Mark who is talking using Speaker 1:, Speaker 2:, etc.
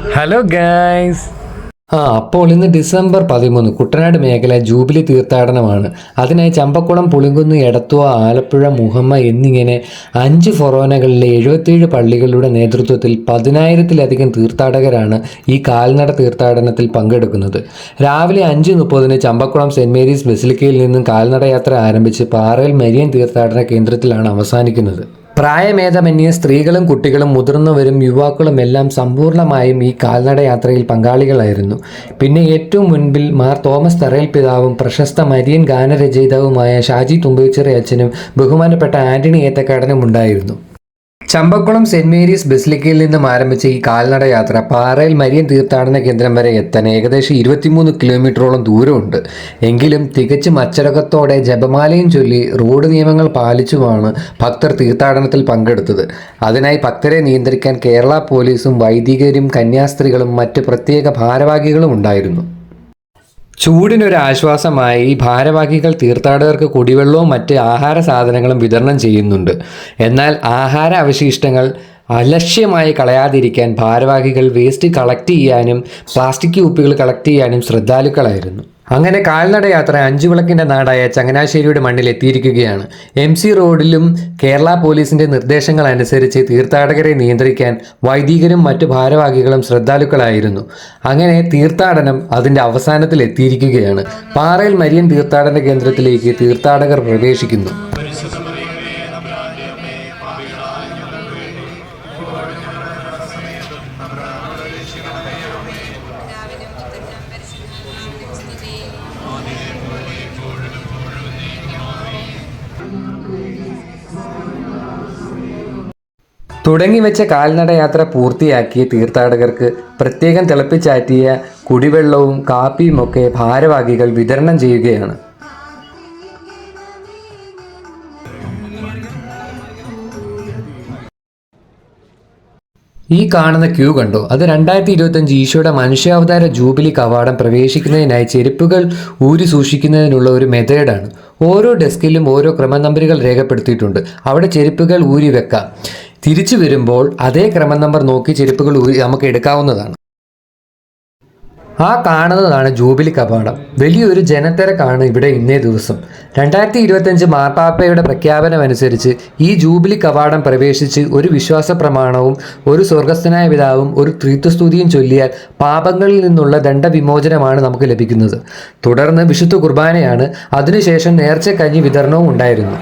Speaker 1: Hello guys. അപ്പോൾ ഇന്ന് December 13 Kuttanad മേഖല ജൂബിലി തീർത്ഥാടനമാണ്. അതിനായി ചമ്പക്കുളം, പുളിങ്കുന്ന്, എടത്തുവ, ആലപ്പുഴ, മുഹമ്മ എന്നിങ്ങനെ 5 ഫൊറോനകളിലെ 77 പള്ളികളുടെ നേതൃത്വത്തിൽ 10,000-ലധികം തീർത്ഥാടകരാണ് ഈ കാൽനട തീർത്ഥാടനത്തിൽ പങ്കെടുക്കുന്നത്. രാവിലെ 5:30 ചമ്പക്കുളം സെന്റ് മേരീസ് ബസിലിക്കയിൽ നിന്നും കാൽനടയാത്ര ആരംഭിച്ച് പാറയിൽ മരിയൻ തീർത്ഥാടന കേന്ദ്രത്തിലാണ് അവസാനിക്കുന്നത്. പ്രായമേധമന്യേ സ്ത്രീകളും കുട്ടികളും മുതിർന്നവരും യുവാക്കളും എല്ലാം സമ്പൂർണ്ണമായും ഈ കാൽനടയാത്രയിൽ പങ്കാളികളായിരുന്നു. പിന്നെ ഏറ്റവും മുൻപിൽ മാർ തോമസ് തറയിൽ പിതാവും പ്രശസ്ത മരിയൻ ഗാനരചയിതാവുമായ ഷാജി തുമ്പച്ചിറ അച്ഛനും ബഹുമാനപ്പെട്ട ആന്റണി ഏത്തക്കാടനും ഉണ്ടായിരുന്നു. ചമ്പക്കുളം സെന്റ് മേരീസ് ബസിലിക്കയിൽ നിന്നും ആരംഭിച്ച ഈ കാൽനട യാത്ര പാറയിൽ മരിയൻ തീർത്ഥാടന കേന്ദ്രം വരെ എത്താൻ ഏകദേശം 23 കിലോമീറ്ററോളം ദൂരമുണ്ട്. എങ്കിലും തികച്ചും അച്ചടക്കത്തോടെ ജപമാലയും ചൊല്ലി റോഡ് നിയമങ്ങൾ പാലിച്ചുമാണ് ഭക്തർ തീർത്ഥാടനത്തിൽ പങ്കെടുത്തത്. അതിനായി ഭക്തരെ നിയന്ത്രിക്കാൻ കേരള പോലീസും വൈദികരും കന്യാസ്ത്രീകളും മറ്റ് പ്രത്യേക ഭാരവാഹികളും ഉണ്ടായിരുന്നു. ചൂടിനൊരാശ്വാസമായി ഭാരവാഹികൾ തീർത്ഥാടകർക്ക് കുടിവെള്ളവും മറ്റ് ആഹാര സാധനങ്ങളും വിതരണം ചെയ്യുന്നുണ്ട്. എന്നാൽ ആഹാര അവശിഷ്ടങ്ങൾ അലക്ഷ്യമായി കളയാതിരിക്കാൻ ഭാരവാഹികൾ വേസ്റ്റ് കളക്ട് ചെയ്യാനും പ്ലാസ്റ്റിക് കുപ്പികൾ കളക്ട് ചെയ്യാനും ശ്രദ്ധാലുക്കളായിരുന്നു. അങ്ങനെ കാൽനടയാത്ര 5 വിളക്കിൻ്റെ നാടായ ചങ്ങനാശ്ശേരിയുടെ മണ്ണിൽ എത്തിയിരിക്കുകയാണ്. MC റോഡിലും കേരള പോലീസിൻ്റെ നിർദ്ദേശങ്ങൾ അനുസരിച്ച് തീർത്ഥാടകരെ നിയന്ത്രിക്കാൻ വൈദികരും മറ്റു ഭാരവാഹികളും ശ്രദ്ധാലുക്കളായിരുന്നു. അങ്ങനെ തീർത്ഥാടനം അതിൻ്റെ അവസാനത്തിൽ എത്തിയിരിക്കുകയാണ്. പാറയിൽ മരിയൻ തീർത്ഥാടന കേന്ദ്രത്തിലേക്ക് തീർത്ഥാടകർ പ്രവേശിക്കുന്നു. തുടങ്ങിവെച്ച കാൽനടയാത്ര പൂർത്തിയാക്കിയ തീർത്ഥാടകർക്ക് പ്രത്യേകം തിളപ്പിച്ചാറ്റിയ കുടിവെള്ളവും കാപ്പിയുമൊക്കെ ഭാരവാഹികൾ വിതരണം ചെയ്യുകയാണ്. ഈ കാണുന്ന ക്യൂ കണ്ടോ? അത് 2025 ഈശോയുടെ മനുഷ്യാവതാര ജൂബിലി കവാടം പ്രവേശിക്കുന്നതിനായി ചെരുപ്പുകൾ ഊരി സൂക്ഷിക്കുന്നതിനുള്ള ഒരു മെത്തേഡാണ്. ഓരോ ഡെസ്കിലും ഓരോ ക്രമനമ്പറുകൾ രേഖപ്പെടുത്തിയിട്ടുണ്ട്. അവിടെ ചെരുപ്പുകൾ ഊരി വെക്കാം. തിരിച്ചു വരുമ്പോൾ അതേ ക്രമനമ്പർ നോക്കി ചെരുപ്പുകൾ ഊരി നമുക്ക് എടുക്കാവുന്നതാണ്. ആ കാണുന്നതാണ് ജൂബിലി കവാടം. വലിയൊരു ജനത്തിരക്കാണ് ഇവിടെ ഇന്നേ ദിവസം. 2025 മാർപ്പാപ്പയുടെ പ്രഖ്യാപനമനുസരിച്ച് ഈ ജൂബിലി കവാടം പ്രവേശിച്ച് ഒരു വിശ്വാസ പ്രമാണവും ഒരു സ്വർഗസ്ഥനായ പിതാവും ഒരു ത്രിത്വസ്തുതിയും ചൊല്ലിയാൽ പാപങ്ങളിൽ നിന്നുള്ള ദണ്ഡവിമോചനമാണ് നമുക്ക് ലഭിക്കുന്നത്. തുടർന്ന് വിശുദ്ധ കുർബാനയാണ്. അതിനുശേഷം നേർച്ചക്കഞ്ഞി വിതരണവും ഉണ്ടായിരുന്നു.